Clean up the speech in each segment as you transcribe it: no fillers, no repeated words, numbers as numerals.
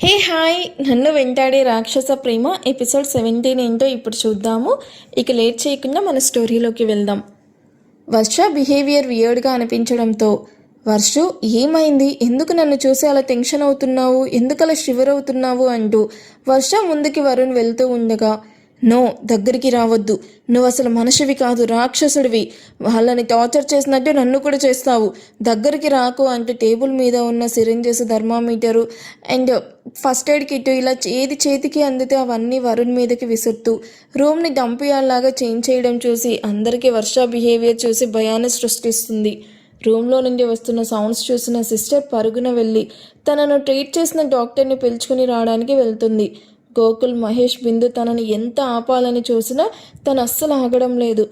Hey hi, నన్ను వెంటాడే రాక్షస ప్రేమ episode 17 ఏంటో ఇప్పుడు చూద్దాము. ఇక లేట్ చేయకుండా మన స్టోరీలోకి వెళ్దాం. వర్ష బిహేవియర్ వియర్డ్గా అనిపించడంతో, వర్షు ఏమైంది, ఎందుకు నన్ను చూసి అలా టెన్షన్ అవుతున్నావు, ఎందుకు అలా షివర్ అవుతున్నావు అంటూ వర్ష ముందుకి వరుణ్ వెళ్తూ ఉండగా, నో, దగ్గరికి రావద్దు, నువ్వు అసలు మనిషివి కాదు, రాక్షసుడివి, వాళ్ళని టార్చర్ చేసినట్టు నన్ను కూడా చేస్తావు, దగ్గరికి రాకు అంటూ టేబుల్ మీద ఉన్న syringes, thermometer and first aid kit ఇలా ఏది చేతికి అందితే అవన్నీ వరుణ్ మీదకి విసురుతూ రూమ్ని డంపియాల్లాగా చేంజ్ చేయడం చూసి అందరికీ వర్ష బిహేవియర్ చూసి భయాన్ని సృష్టిస్తుంది. రూమ్లో నుండి వస్తున్న సౌండ్స్ చూసిన సిస్టర్ పరుగున వెళ్ళి తనను ట్రీట్ చేసిన డాక్టర్ని పిలుచుకుని రావడానికి వెళ్తుంది. గోకుల్, మహేష్, బిందు తనని ఎంత ఆపాలని చూసినా తను అస్సలు ఆగడం లేదు.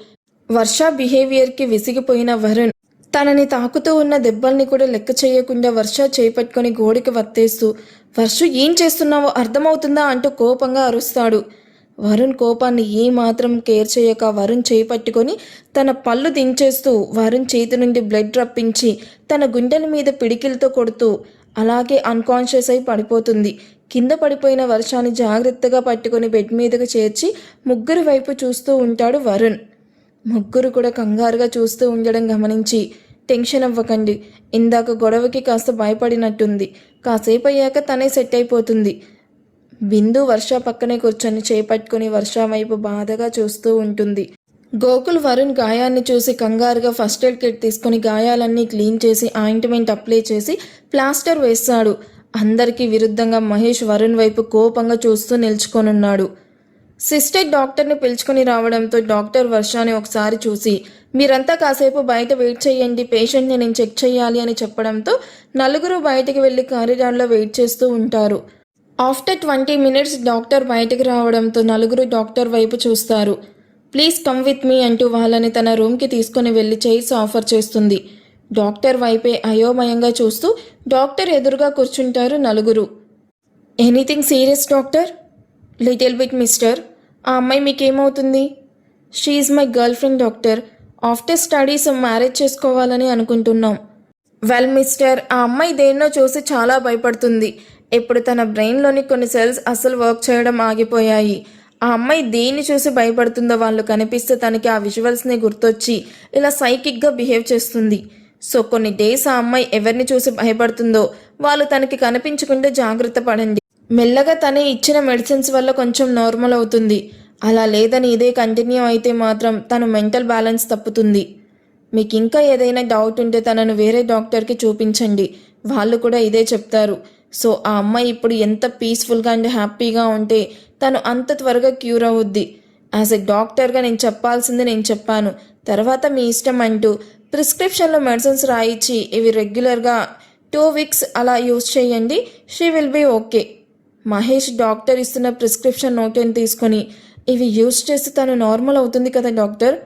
వర్ష బిహేవియర్కి విసిగిపోయిన వరుణ్ తనని తాకుతూ ఉన్న దెబ్బల్ని కూడా లెక్క చేయకుండా వర్ష చేపట్టుకొని గోడికి వత్తేస్తూ, వర్షు ఏం చేస్తున్నావో అర్థమవుతుందా అంటూ కోపంగా అరుస్తాడు. వరుణ్ కోపాన్ని ఏమాత్రం కేర్ చేయక వరుణ్ చేపట్టుకొని తన పళ్ళు దించేస్తూ వరుణ్ చేతి నుండి బ్లడ్ రప్పించి తన గుండెల మీద పిడికిలతో కొడుతూ అలాగే అన్కాన్షియస్ అయి పడిపోతుంది. కింద పడిపోయిన వర్షాన్ని జాగ్రత్తగా పట్టుకొని బెడ్ మీదకు చేర్చి ముగ్గురు వైపు చూస్తూ ఉంటాడు వరుణ్. ముగ్గురు కూడా కంగారుగా చూస్తూ ఉండడం గమనించి, టెన్షన్ అవ్వకండి, ఇందాక గొడవకి కాస్త భయపడినట్టుంది, కాసేపు అయ్యాక తనే సెట్ అయిపోతుంది. బిందు వర్ష పక్కనే కూర్చొని చేపట్టుకుని వర్ష వైపు బాధగా చూస్తూ ఉంటుంది. గోకుల్ వరుణ్ గాయాన్ని చూసి కంగారుగా ఫస్ట్ ఎయిడ్ కిట్ తీసుకుని గాయాలన్నీ క్లీన్ చేసి ఆయింట్మెంట్ అప్లై చేసి ప్లాస్టర్ వేస్తాడు. అందరికీ విరుద్ధంగా మహేష్ వరుణ్ వైపు కోపంగా చూస్తూ నిల్చుకొనున్నాడు. సిస్టర్ డాక్టర్ని పిలుచుకొని రావడంతో డాక్టర్ వర్షాని ఒకసారి చూసి, మీరంతా కాసేపు బయట వెయిట్ చేయండి, పేషెంట్ని నేను చెక్ చేయాలి అని చెప్పడంతో నలుగురు బయటికి వెళ్ళి కారిడార్లో వెయిట్ చేస్తూ ఉంటారు. ఆఫ్టర్ 20 minutes డాక్టర్ బయటికి రావడంతో నలుగురు డాక్టర్ వైపు చూస్తారు. ప్లీజ్ కమ్ విత్ మీ అంటూ వాళ్ళని తన రూమ్కి తీసుకుని వెళ్ళి చైర్స్ ఆఫర్ చేస్తుంది. డాక్టర్ వైపే అయోమయంగా చూస్తూ డాక్టర్ ఎదురుగా కూర్చుంటారు నలుగురు. Anything serious doctor? Little bit mister. ఆ అమ్మాయి మీకేమవుతుంది? She my girlfriend doctor. After studies marriage చేసుకోవాలని అనుకుంటున్నాం. వెల్ మిస్టర్, ఆ అమ్మాయి దేన్నో చూసి చాలా భయపడుతుంది. ఇప్పుడు తన బ్రెయిన్లోని కొన్ని సెల్స్ అసలు వర్క్ చేయడం ఆగిపోయాయి. ఆ అమ్మాయి దేన్ని చూసి భయపడుతుందో వాళ్ళు కనిపిస్తే తనకి ఆ విజువల్స్ని గుర్తొచ్చి ఇలా సైకిక్గా బిహేవ్ చేస్తుంది. సో కొన్ని డేస్ ఆ అమ్మాయి ఎవరిని చూసి భయపడుతుందో వాళ్ళు తనకి కనిపించకుండా జాగ్రత్త పడండి. మెల్లగా తనే ఇచ్చిన మెడిసిన్స్ వల్ల కొంచెం నార్మల్ అవుతుంది. అలా లేదని ఇదే కంటిన్యూ అయితే మాత్రం తను మెంటల్ బ్యాలెన్స్ తప్పుతుంది. మీకు ఇంకా ఏదైనా డౌట్ ఉంటే తనను వేరే డాక్టర్కి చూపించండి, వాళ్ళు కూడా ఇదే చెప్తారు. సో ఆ అమ్మాయి ఇప్పుడు ఎంత పీస్ఫుల్గా అండ్ హ్యాపీగా ఉంటే తను అంత త్వరగా క్యూర్ అవుద్ది. యాజ్ ఎ డాక్టర్గా నేను చెప్పాల్సింది నేను చెప్పాను, తర్వాత మీ ఇష్టం అంటూ ప్రిస్క్రిప్షన్లో మెడిసిన్స్ రాయించి ఇవి రెగ్యులర్గా 2 weeks అలా యూజ్ చేయండి, she will be okay. Mahesh doctor ఇస్తున్న ప్రిస్క్రిప్షన్ నోట్ని తీసుకొని, ఇవి యూజ్ చేస్తే తను నార్మల్ అవుతుంది కదా డాక్టర్?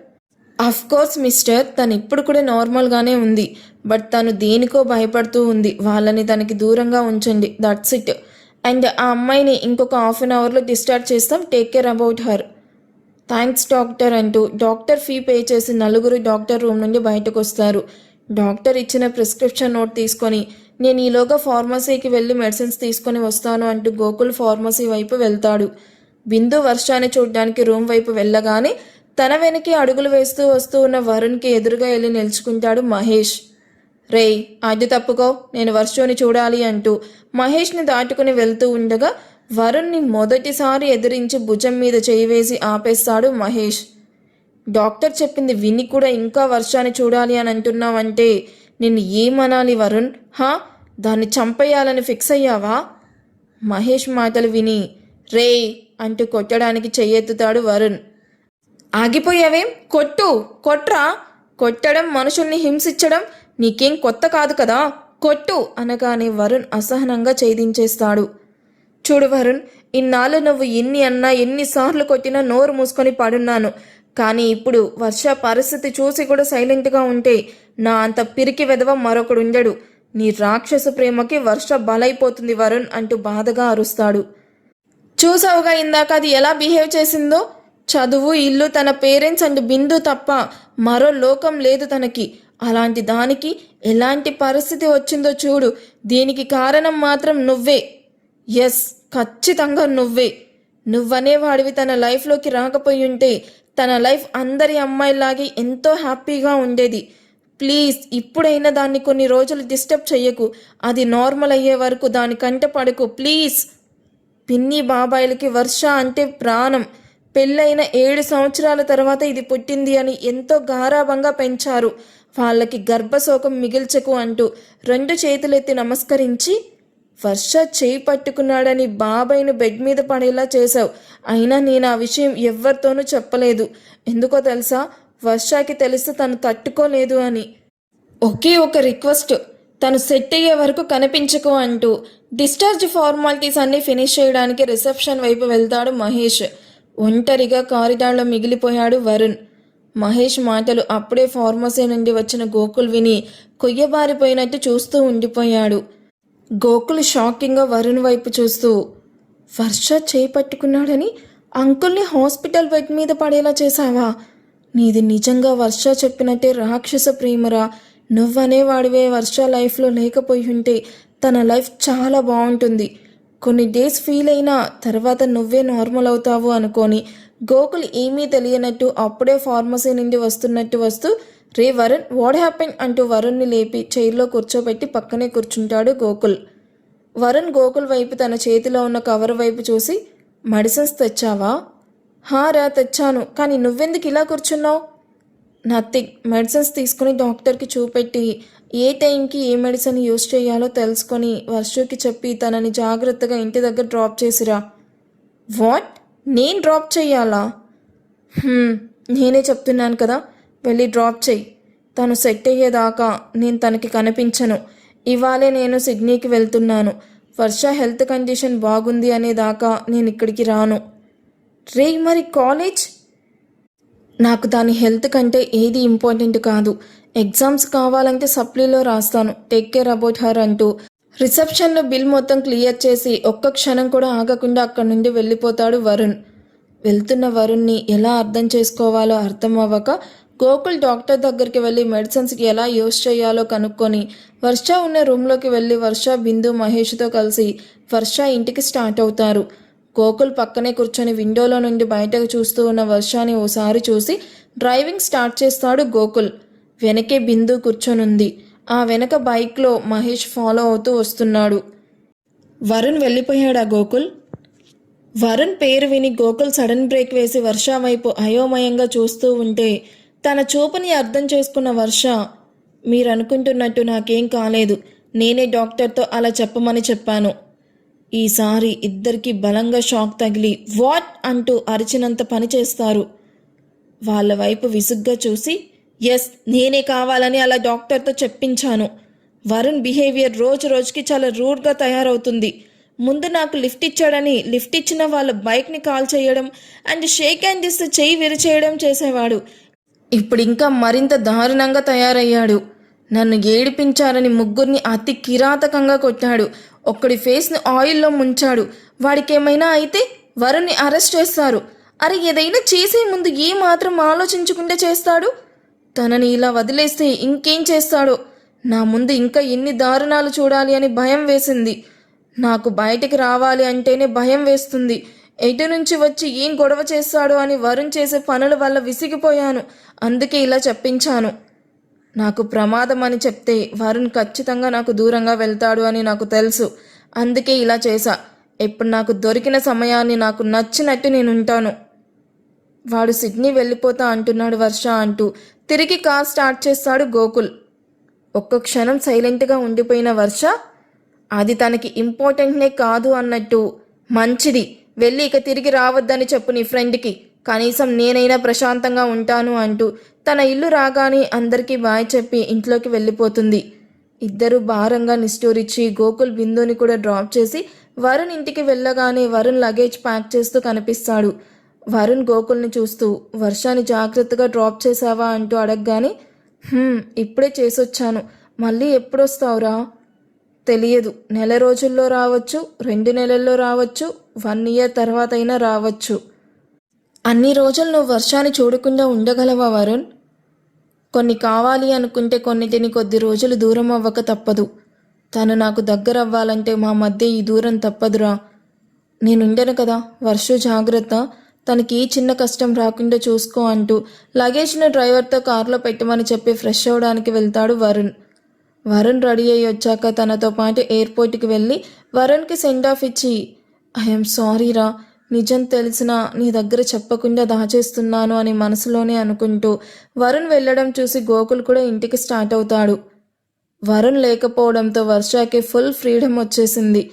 అఫ్ కోర్స్ మిస్టర్, తను ఇప్పుడు కూడా నార్మల్గానే ఉంది, బట్ తను దేనికో భయపడుతూ ఉంది, వాళ్ళని తనకి దూరంగా ఉంచండి, దట్స్ ఇట్. అండ్ ఆ అమ్మాయిని ఇంకొక 1/2 hourలో డిశ్చార్జ్ చేస్తాం, take care about her. Thanks doctor అంటూ డాక్టర్ ఫీ పే చేసి నలుగురు డాక్టర్ రూమ్ నుండి బయటకు వస్తారు. డాక్టర్ ఇచ్చిన ప్రిస్క్రిప్షన్ నోట్ తీసుకొని, నేను ఈలోగా ఫార్మసీకి వెళ్ళి మెడిసిన్స్ తీసుకొని వస్తాను అంటూ గోకుల్ ఫార్మసీ వైపు వెళ్తాడు. బిందు వర్షాన్ని చూడ్డానికి రూమ్ వైపు వెళ్ళగానే తన వెనక్కి అడుగులు వేస్తూ వస్తూ ఉన్న వరుణ్కి ఎదురుగా వెళ్ళి నిల్చుకుంటాడు మహేష్. రేయ్, అడ్డు తప్పుకో, నేను వర్షుని చూడాలి అంటూ మహేష్ని దాటుకుని వెళ్తూ ఉండగా వరుణ్ని మొదటిసారి ఎదిరించి భుజం మీద చేయి వేసి ఆపేస్తాడు మహేష్. డాక్టర్ చెప్పింది విని కూడా ఇంకా వర్షాన్ని చూడాలి అని అంటున్నావంటే నిన్ను ఏమనాలి వరుణ్? దాన్ని చంపేయాలని ఫిక్స్ అయ్యావా? మహేష్ మాటలు విని రేయ్ అంటూ కొట్టడానికి చెయ్యెత్తుతాడు వరుణ్. ఆగిపోయావేం? కొట్రా. కొట్టడం, మనుషుల్ని హింసించడం నీకేం కొత్త కాదు కదా, కొట్టు అనగానే వరుణ్ అసహనంగా ఛేదించేస్తాడు. చూడు వరుణ్, ఇన్నాళ్ళు నువ్వు ఎన్ని అన్నా ఎన్నిసార్లు కొట్టినా నోరు మూసుకొని పడున్నాను, కానీ ఇప్పుడు వర్ష పరిస్థితి చూసి కూడా సైలెంట్గా ఉంటే నా అంత పిరికి వెధవ మరొకడుండడు. నీ రాక్షస ప్రేమకి వర్ష బలైపోతుంది వరుణ్ అంటూ బాధగా అరుస్తాడు. చూసావుగా ఇందాక అది ఎలా బిహేవ్ చేసిందో? చదువు, ఇల్లు, తన పేరెంట్స్ అండ్ బిందు తప్ప మరో లోకం లేదు తనకి. అలాంటి దానికి ఎలాంటి పరిస్థితి వచ్చిందో చూడు. దీనికి కారణం మాత్రం నువ్వే. ఎస్, ఖచ్చితంగా నువ్వే. నువ్వనేవాడివి తన లైఫ్లోకి రాకపోయి ఉంటే తన లైఫ్ అందరి అమ్మాయిలాగే ఎంతో హ్యాపీగా ఉండేది. ప్లీజ్ ఇప్పుడైనా దాన్ని కొన్ని రోజులు డిస్టర్బ్ చెయ్యకు. అది నార్మల్ అయ్యే వరకు దాని కంట పడకు ప్లీజ్. పిన్ని బాబాయిలకి వర్ష అంటే ప్రాణం. పెళ్ళైన 7 సంవత్సరాల తర్వాత ఇది పుట్టింది అని ఎంతో గారాబంగా పెంచారు. వాళ్ళకి గర్భశోకం మిగిల్చకు అంటూ 2 చేతులెత్తి నమస్కరించి, వర్ష చేయి పట్టుకున్నాడని బాబాయ్ను బెడ్ మీద పడేలా చేశావు. అయినా నేను ఆ విషయం ఎవ్వరితోనూ చెప్పలేదు. ఎందుకో తెలుసా, వర్షకి తెలిస్తే తను తట్టుకోలేదు అని. ఒకే ఒక రిక్వెస్ట్, తను సెట్ అయ్యే వరకు కనిపించకు అంటూ డిశ్చార్జ్ ఫార్మాలిటీస్ అన్నీ ఫినిష్ చేయడానికి రిసెప్షన్ వైపు వెళ్తాడు మహేష్. ఒంటరిగా కారిడార్లో మిగిలిపోయాడు వరుణ్. మహేష్ మాటలు అప్పుడే ఫార్మసీ నుండి వచ్చిన గోకుల్ విని కొయ్యబారిపోయినట్టు చూస్తూ ఉండిపోయాడు. గోకుల్ షాకింగ్గా వరుణ్ వైపు చూస్తూ, వర్ష చేయి పట్టుకున్నాడని అంకుల్ని హాస్పిటల్ బెడ్ మీద పడేలా చేశావా? నీది నిజంగా వర్ష చెప్పినట్టే రాక్షస ప్రేమరా. నువ్వనేవాడివే వర్ష లైఫ్లో లేకపోయి ఉంటే తన లైఫ్ చాలా బాగుంటుంది. కొన్ని డేస్ ఫీల్ అయినా తర్వాత నువ్వే నార్మల్ అవుతావు అనుకొని గోకుల్ ఏమీ తెలియనట్టు అప్పుడే ఫార్మసీ నుండి వస్తున్నట్టు వస్తూ, రే వరుణ్, వాట్ హ్యాపెన్ అంటూ వరుణ్ని లేపి చైర్లో కూర్చోబెట్టి పక్కనే కూర్చుంటాడు గోకుల్. వరుణ్ గోకుల్ వైపు తన చేతిలో ఉన్న కవర్ వైపు చూసి, మెడిసిన్స్ తెచ్చావా? హారా తెచ్చాను, కానీ నువ్వెందుకు ఇలా కూర్చున్నావు? నథింగ్, మెడిసిన్స్ తీసుకుని డాక్టర్కి చూపెట్టి ఏ టైంకి ఏ మెడిసిన్ యూజ్ చేయాలో తెలుసుకొని వర్షకి చెప్పి తనని జాగ్రత్తగా ఇంటి దగ్గర డ్రాప్ చేసిరా. వాట్, నేను డ్రాప్ చెయ్యాలా? నేనే చెప్తున్నాను కదా, వెళ్ళి డ్రాప్ చెయ్యి. తను సెట్ అయ్యేదాకా నేను తనకి కనిపించను. ఇవాళే నేను సిడ్నీకి వెళ్తున్నాను. వర్ష హెల్త్ కండిషన్ బాగుంది అనేదాకా నేను ఇక్కడికి రాను. రే, మరి కాలేజ్? నాకు దాని హెల్త్ కంటే ఏది ఇంపార్టెంట్ కాదు. ఎగ్జామ్స్ కావాలంటే సప్లీలో రాస్తాను. టేక్ కేర్ అబౌట్ హర్ అంటూ రిసెప్షన్లో బిల్ మొత్తం క్లియర్ చేసి ఒక్క క్షణం కూడా ఆగకుండా అక్కడి నుండి వెళ్ళిపోతాడు వరుణ్. వెళ్తున్న వరుణ్ని ఎలా అర్థం చేసుకోవాలో అర్థం అవ్వక గోకుల్ డాక్టర్ దగ్గరికి వెళ్ళి మెడిసిన్స్కి ఎలా యూజ్ చేయాలో కనుక్కొని వర్ష ఉన్న రూమ్లోకి వెళ్ళి వర్ష, బిందు, మహేష్తో కలిసి వర్ష ఇంటికి స్టార్ట్ అవుతారు. గోకుల్ పక్కనే కూర్చొని విండోలో నుండి బయటకు చూస్తూ ఉన్న వర్షాని ఓసారి చూసి డ్రైవింగ్ స్టార్ట్ చేస్తాడు గోకుల్. వెనకే బిందు కూర్చొనుంది. ఆ వెనక బైక్లో మహేష్ ఫాలో అవుతూ వస్తున్నాడు. వరుణ్ వెళ్ళిపోయాడా గోకుల్? వరుణ్ పేరు విని గోకుల్ సడన్ బ్రేక్ వేసి వర్ష వైపు అయోమయంగా చూస్తూ ఉంటే తన చూపుని అర్థం చేసుకున్న వర్ష, మీరనుకుంటున్నట్టు నాకేం కాలేదు. నేనే డాక్టర్తో అలా చెప్పమని చెప్పాను. ఈసారి ఇద్దరికి బలంగా షాక్ తగిలి వాట్ అంటూ అరిచినంత పని చేస్తారు. వాళ్ళ వైపు విసుగ్గా చూసి, ఎస్, నేనే కావాలని అలా డాక్టర్తో చెప్పించాను. వరుణ్ బిహేవియర్ రోజు రోజుకి చాలా రూడ్గా తయారవుతుంది. ముందు నాకు లిఫ్ట్ ఇచ్చాడని లిఫ్ట్ ఇచ్చిన వాళ్ళ బైక్ని కాల్ చేయడం అండ్ షేక్ హ్యాండ్ ఇస్తే చెయ్యి విరిచేయడం చేసేవాడు. ఇప్పుడు ఇంకా మరింత దారుణంగా తయారయ్యాడు. నన్ను ఏడిపించారని ముగ్గురిని అతి కిరాతకంగా కొట్టాడు. ఒక్కడి ఫేస్ని ఆయిల్లో ముంచాడు. వాడికేమైనా అయితే వరుణ్ని అరెస్ట్ చేస్తారు. అరే, ఏదైనా చేసే ముందు ఏ మాత్రం ఆలోచించుకుంటే చేస్తాడు? తనని ఇలా వదిలేస్తే ఇంకేం చేస్తాడో. నా ముందు ఇంకా ఎన్ని దారుణాలు చూడాలి అని భయం వేసింది. నాకు బయటికి రావాలి అంటేనే భయం వేస్తుంది. ఎటు నుంచి వచ్చి ఏం గొడవ చేస్తాడో అని వరుణ్ చేసే పనుల వల్ల విసిగిపోయాను. అందుకే ఇలా చెప్పించాను. నాకు ప్రమాదం అని చెప్తే వరుణ్ ఖచ్చితంగా నాకు దూరంగా వెళ్తాడు అని నాకు తెలుసు. అందుకే ఇలా చేశా. ఇప్పుడు నాకు దొరికిన సమయాన్ని నాకు నచ్చినట్టు నేను ఉంటాను. వాడు సిడ్నీ వెళ్ళిపోతా అంటున్నాడు వర్ష అంటూ తిరిగి కార్ స్టార్ట్ చేస్తాడు గోకుల్. ఒక్క క్షణం సైలెంట్గా ఉండిపోయిన వర్ష, అది తనకి ఇంపార్టెంట్నే కాదు అన్నట్టు, మంచిది, వెళ్ళి ఇక తిరిగి రావద్దని చెప్పు నీ ఫ్రెండ్కి. కనీసం నేనైనా ప్రశాంతంగా ఉంటాను అంటూ తన ఇల్లు రాగానే అందరికీ బాయ్ చెప్పి ఇంట్లోకి వెళ్ళిపోతుంది. ఇద్దరు భారంగా నిష్ఠూరిచ్చి గోకుల్ బిందుని కూడా డ్రాప్ చేసి వరుణ్ ఇంటికి వెళ్ళగానే వరుణ్ లగేజ్ ప్యాక్ చేస్తూ కనిపిస్తాడు. వరుణ్ గోకుల్ని చూస్తూ, వర్షాన్ని జాగ్రత్తగా డ్రాప్ చేసావా అంటూ అడగగానే, ఇప్పుడే చేసొచ్చాను. మళ్ళీ ఎప్పుడొస్తావురా? తెలియదు. నెల రోజుల్లో రావచ్చు, 2 నెలల్లో రావచ్చు, 1 ఇయర్ తర్వాత అయినా రావచ్చు. అన్ని రోజులు నువ్వు వర్షాన్ని చూడకుండా ఉండగలవా వరుణ్? కొన్ని కావాలి అనుకుంటే కొన్నిటిని కొద్ది రోజులు దూరం అవ్వక తప్పదు. తను నాకు దగ్గర అవ్వాలంటే మా మధ్య ఈ దూరం తప్పదురా. నేనుండను కదా, వర్షు జాగ్రత్త, తనకి ఈ చిన్న కష్టం రాకుండా చూసుకో అంటూ లగేజ్ను డ్రైవర్తో కారులో పెట్టమని చెప్పి ఫ్రెష్ అవ్వడానికి వెళ్తాడు వరుణ్. వరుణ్ రెడీ అయ్యి వచ్చాక తనతో పాటు ఎయిర్పోర్ట్కి వెళ్ళి వరుణ్కి సెండ్ ఆఫ్ ఇచ్చి, ఐఎమ్ సారీరా, నిజం తెలిసినా నీ దగ్గర చెప్పకుండా దాచేస్తున్నాను అని మనసులోనే అనుకుంటూ వరుణ్ వెళ్ళడం చూసి గోకుల్ కూడా ఇంటికి స్టార్ట్ అవుతాడు. వరుణ్ లేకపోవడంతో వర్షాకి ఫుల్ ఫ్రీడమ్ వచ్చేసింది.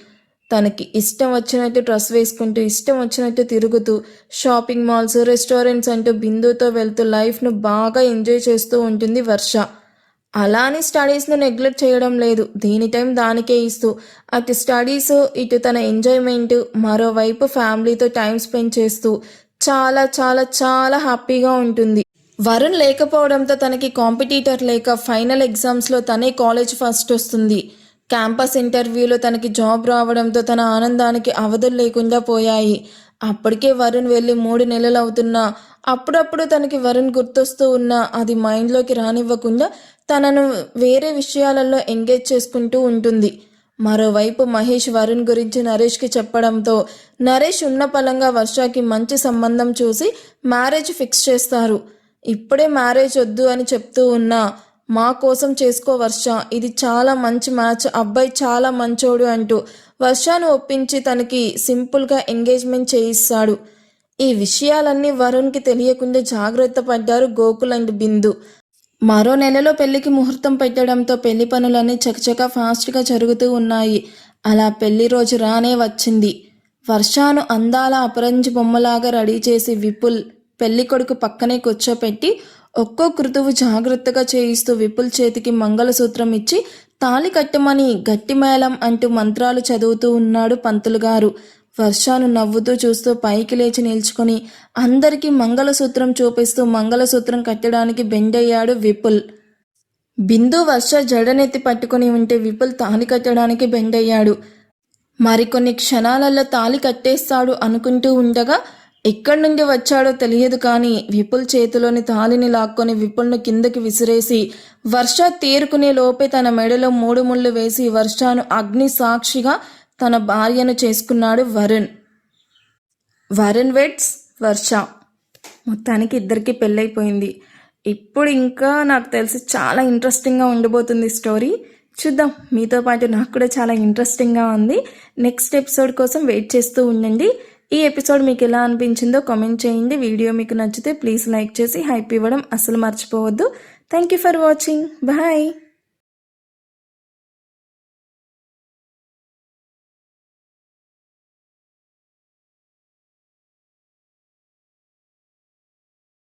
తనకి ఇష్టం వచ్చినట్టు డ్రెస్ వేసుకుంటూ ఇష్టం వచ్చినట్టు తిరుగుతూ షాపింగ్ మాల్స్, రెస్టారెంట్స్ అంటూ బిందుతో వెళ్తూ లైఫ్ను బాగా ఎంజాయ్ చేస్తూ ఉంటుంది వర్ష. అలా అని స్టడీస్ను నెగ్లెక్ట్ చేయడం లేదు, దీని టైం దానికే ఇస్తూ అటు స్టడీస్, ఇటు తన ఎంజాయ్మెంట్, మరోవైపు ఫ్యామిలీతో టైం స్పెండ్ చేస్తూ చాలా చాలా చాలా హ్యాపీగా ఉంటుంది. వరుణ్ లేకపోవడంతో తనకి కాంపిటీటర్ లేక ఫైనల్ ఎగ్జామ్స్లో తనే కాలేజ్ ఫస్ట్ వస్తుంది. క్యాంపస్ ఇంటర్వ్యూలో తనకి జాబ్ రావడంతో తన ఆనందానికి అవధులు లేకుండా పోయాయి. అప్పటికే వరుణ్ వెళ్ళి 3 నెలలు అవుతున్నా అప్పుడప్పుడు తనకి వరుణ్ గుర్తొస్తూ ఉన్నా అది మైండ్లోకి రానివ్వకుండా తనను వేరే విషయాలలో ఎంగేజ్ చేసుకుంటూ ఉంటుంది. మరోవైపు మహేష్ వరుణ్ గురించి నరేష్కి చెప్పడంతో నరేష్ ఉన్న పలంగా వర్షకి మంచి సంబంధం చూసి మ్యారేజ్ ఫిక్స్ చేస్తారు. ఇప్పుడే మ్యారేజ్ వద్దు అని చెప్తూ ఉన్నా, మా కోసం చేసుకో వర్ష, ఇది చాలా మంచి మ్యాచ్, అబ్బాయి చాలా మంచోడు అంటూ వర్షను ఒప్పించి తనకి సింపుల్గా ఎంగేజ్మెంట్ చేయిస్తాడు. ఈ విషయాలన్నీ వరుణ్కి తెలియకుండా జాగ్రత్త పడ్డారు గోకుల్ అండ్ బిందు. మరో నెలలో పెళ్లికి ముహూర్తం పెట్టడంతో పెళ్లి పనులన్నీ చకచకా ఫాస్ట్గా జరుగుతూ ఉన్నాయి. అలా పెళ్లి రోజు రానే వచ్చింది. వర్షాను అందాల అపరంజి బొమ్మలాగా రెడీ చేసి విపుల్ పెళ్లి కొడుకు పక్కనే కూర్చోపెట్టి ఒక్కో కృతువు జాగ్రత్తగా చేయిస్తూ విపుల్ చేతికి మంగళసూత్రం ఇచ్చి తాళి కట్టమని గట్టి మేళం అంటూ మంత్రాలు చదువుతూ ఉన్నాడు పంతులు గారు. వర్షాను నవ్వుతూ చూస్తూ పైకి లేచి నిల్చుకొని అందరికీ మంగళసూత్రం చూపిస్తూ మంగళసూత్రం కట్టడానికి బెండయ్యాడు విపుల్. బిందు వర్ష జడనెత్తి పట్టుకుని ఉంటే విపుల్ తాళి కట్టడానికి బెండయ్యాడు. మరికొన్ని క్షణాలలో తాళి కట్టేస్తాడు అనుకుంటూ ఉండగా ఎక్కడి నుండి వచ్చాడో తెలియదు కానీ విపుల్ చేతిలోని తాళిని లాక్కొని విపుల్ను కిందకి విసిరేసి వర్ష తేరుకునే లోపే తన మెడలో 3 ముళ్ళు వేసి వర్షను అగ్ని సాక్షిగా తన భార్యను చేసుకున్నాడు వరుణ్. వరుణ్ వెడ్స్ వర్ష. మొత్తానికి ఇద్దరికి పెళ్ళైపోయింది. ఇప్పుడు ఇంకా నాకు తెలిసి చాలా ఇంట్రెస్టింగ్గా ఉండబోతుంది స్టోరీ. చూద్దాం, మీతో పాటు నాకు కూడా చాలా ఇంట్రెస్టింగ్గా ఉంది. నెక్స్ట్ ఎపిసోడ్ కోసం వెయిట్ చేస్తూ ఉండండి. ఈ ఎపిసోడ్ మీకు ఎలా అనిపించిందో కామెంట్ చేయండి. వీడియో మీకు నచ్చితే ప్లీజ్ లైక్ చేసి హైప్ ఇవ్వడం అసలు మర్చిపోవద్దు. Thank you for watching. Bye.